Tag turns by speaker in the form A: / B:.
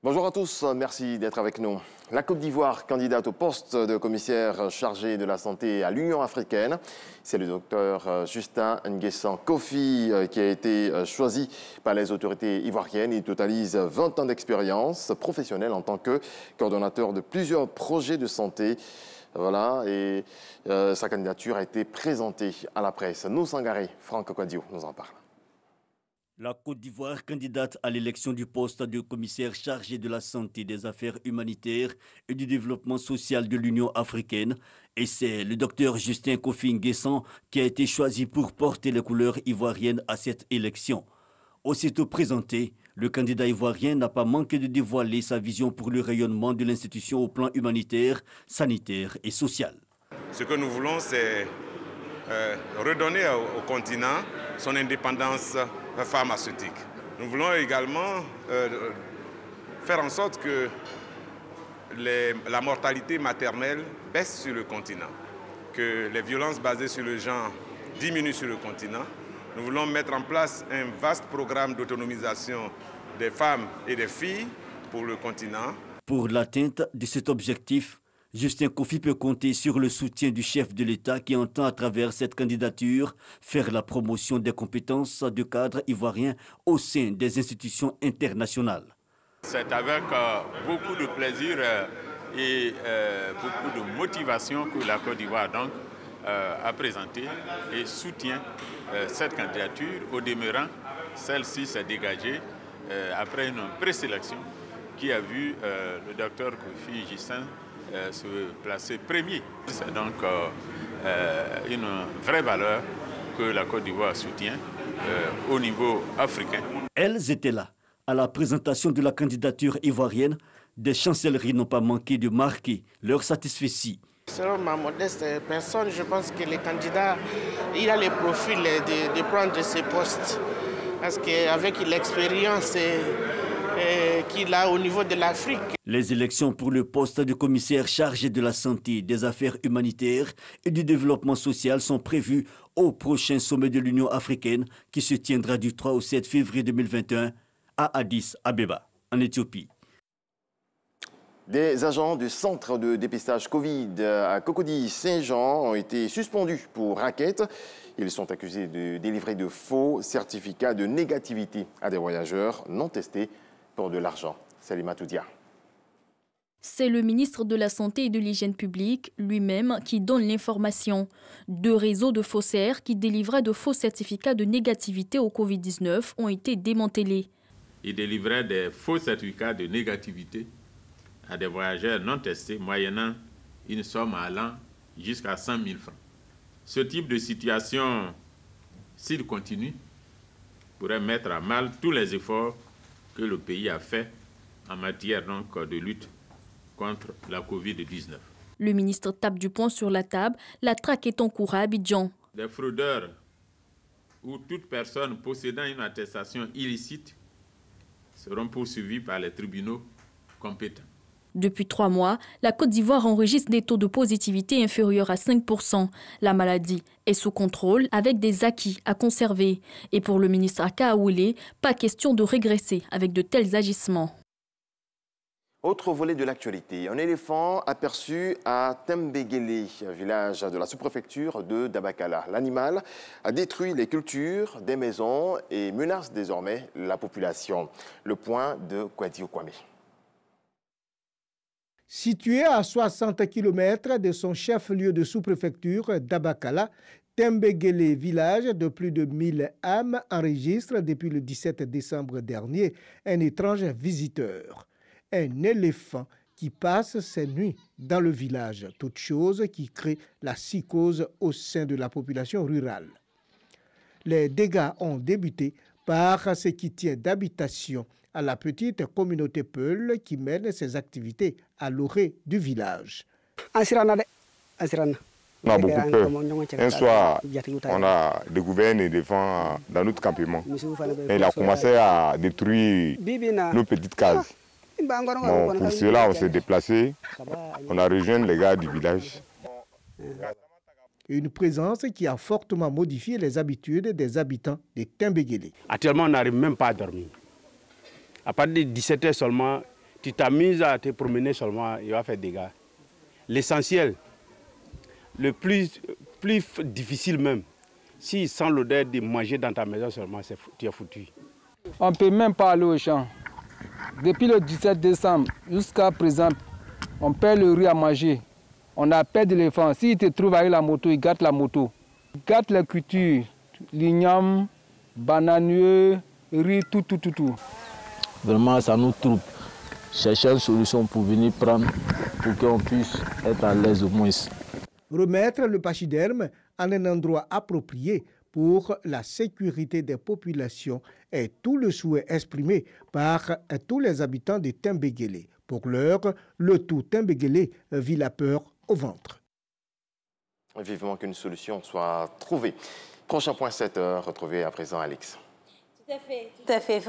A: Bonjour à tous, merci d'être avec nous. La Côte d'Ivoire, candidate au poste de commissaire chargé de la santé à l'Union africaine. C'est le docteur Justin Nguessan Kofi qui a été choisi par les autorités ivoiriennes. Il totalise 20 ans d'expérience professionnelle en tant que coordonnateur de plusieurs projets de santé. Voilà, et sa candidature a été présentée à la presse. Nous Sangaré, Franck Kouadio nous en parle.
B: La Côte d'Ivoire, candidate à l'élection du poste de commissaire chargé de la santé, des affaires humanitaires et du développement social de l'Union africaine. Et c'est le docteur Justin Kofi Nguessan qui a été choisi pour porter les couleurs ivoiriennes à cette élection. Aussitôt présenté, le candidat ivoirien n'a pas manqué de dévoiler sa vision pour le rayonnement de l'institution au plan humanitaire, sanitaire et social.
C: Ce que nous voulons, c'est redonner au continent son indépendance pharmaceutique. Nous voulons également faire en sorte que la mortalité maternelle baisse sur le continent, que les violences basées sur le genre diminuent sur le continent. Nous voulons mettre en place un vaste programme d'autonomisation des femmes et des filles pour le continent.
B: Pour l'atteinte de cet objectif, Justin Kofi peut compter sur le soutien du chef de l'État qui entend à travers cette candidature faire la promotion des compétences de cadres ivoiriens au sein des institutions internationales.
D: C'est avec beaucoup de plaisir et beaucoup de motivation que la Côte d'Ivoire a présenté et soutient cette candidature. Au demeurant, celle-ci s'est dégagée après une présélection qui a vu le docteur Kofi Justin se placer premier. C'est donc une vraie valeur que la Côte d'Ivoire soutient au niveau africain.
B: Elles étaient là. À la présentation de la candidature ivoirienne, des chancelleries n'ont pas manqué de marquer leur satisfaction.
E: Selon ma modeste personne, je pense que le candidat il a le profil de prendre ce poste. Parce qu'avec l'expérience qu'il a au niveau de l'Afrique.
B: Les élections pour le poste de commissaire chargé de la santé, des affaires humanitaires et du développement social sont prévues au prochain sommet de l'Union africaine qui se tiendra du 3 au 7 février 2021 à Addis Abeba, en Éthiopie.
A: Des agents du centre de dépistage Covid à Cocody-Saint-Jean ont été suspendus pour racket. Ils sont accusés de délivrer de faux certificats de négativité à des voyageurs non testés pour de l'argent. Salima Toudia.
F: C'est le ministre de la Santé et de l'Hygiène publique lui-même qui donne l'information. Deux réseaux de faussaires qui délivraient de faux certificats de négativité au Covid-19 ont été démantelés.
D: Ils délivraient des faux certificats de négativité à des voyageurs non testés, moyennant une somme allant jusqu'à 100 000 francs. Ce type de situation, s'il continue, pourrait mettre à mal tous les efforts que le pays a fait en matière de lutte contre la Covid-19.
F: Le ministre tape du poing sur la table, la traque est en cours à Abidjan.
D: Des fraudeurs ou toute personne possédant une attestation illicite seront poursuivis par les tribunaux compétents.
F: Depuis 3 mois, la Côte d'Ivoire enregistre des taux de positivité inférieurs à 5%. La maladie est sous contrôle avec des acquis à conserver. Et pour le ministre Aka Aoulé, pas question de régresser avec de tels agissements.
A: Autre volet de l'actualité, un éléphant aperçu à Tembegele, village de la sous-préfecture de Dabakala. L'animal a détruit les cultures des maisons et menace désormais la population. Le point de Kouadio Kwame.
G: Situé à 60 km de son chef-lieu de sous-préfecture d'Abakala, Tembegele, village de plus de 1000 âmes, enregistre depuis le 17 décembre dernier un étrange visiteur. Un éléphant qui passe ses nuits dans le village, toute chose qui crée la psychose au sein de la population rurale. Les dégâts ont débuté par ce qui tient d'habitation à la petite communauté Peul qui mène ses activités à l'orée du village.
H: On a beaucoup peur. Un soir, on a découvert un éléphant dans notre campement. Et il a commencé à détruire nos petites cases. Bon, pour cela, on s'est déplacé. On a rejoint les gars du village.
G: Une présence qui a fortement modifié les habitudes des habitants de Tembegele.
I: Actuellement, on n'arrive même pas à dormir. À partir de 17h seulement, Tu t'amuses à te promener seulement, il va faire des dégâts. L'essentiel, le plus difficile même, s'il sent l'odeur de manger dans ta maison seulement, tu es foutu.
J: On ne peut même pas aller au champ. Depuis le 17 décembre jusqu'à présent, on perd le riz à manger. On a peur d'éléphant. S'il te trouve avec la moto, il gâte la moto. Il gâte la culture, l'igname, bananieux, riz, tout.
K: Vraiment, ça nous trouble. Chercher une solution pour venir prendre, pour qu'on puisse être à l'aise au moins.
G: Remettre le pachyderme en un endroit approprié pour la sécurité des populations est tout le souhait exprimé par tous les habitants de Tembéguélé. Pour l'heure, le tout Tembéguélé vit la peur au ventre.
A: Vivement qu'une solution soit trouvée. Prochain point 7h, retrouvez à présent Alix.
L: Tout à fait.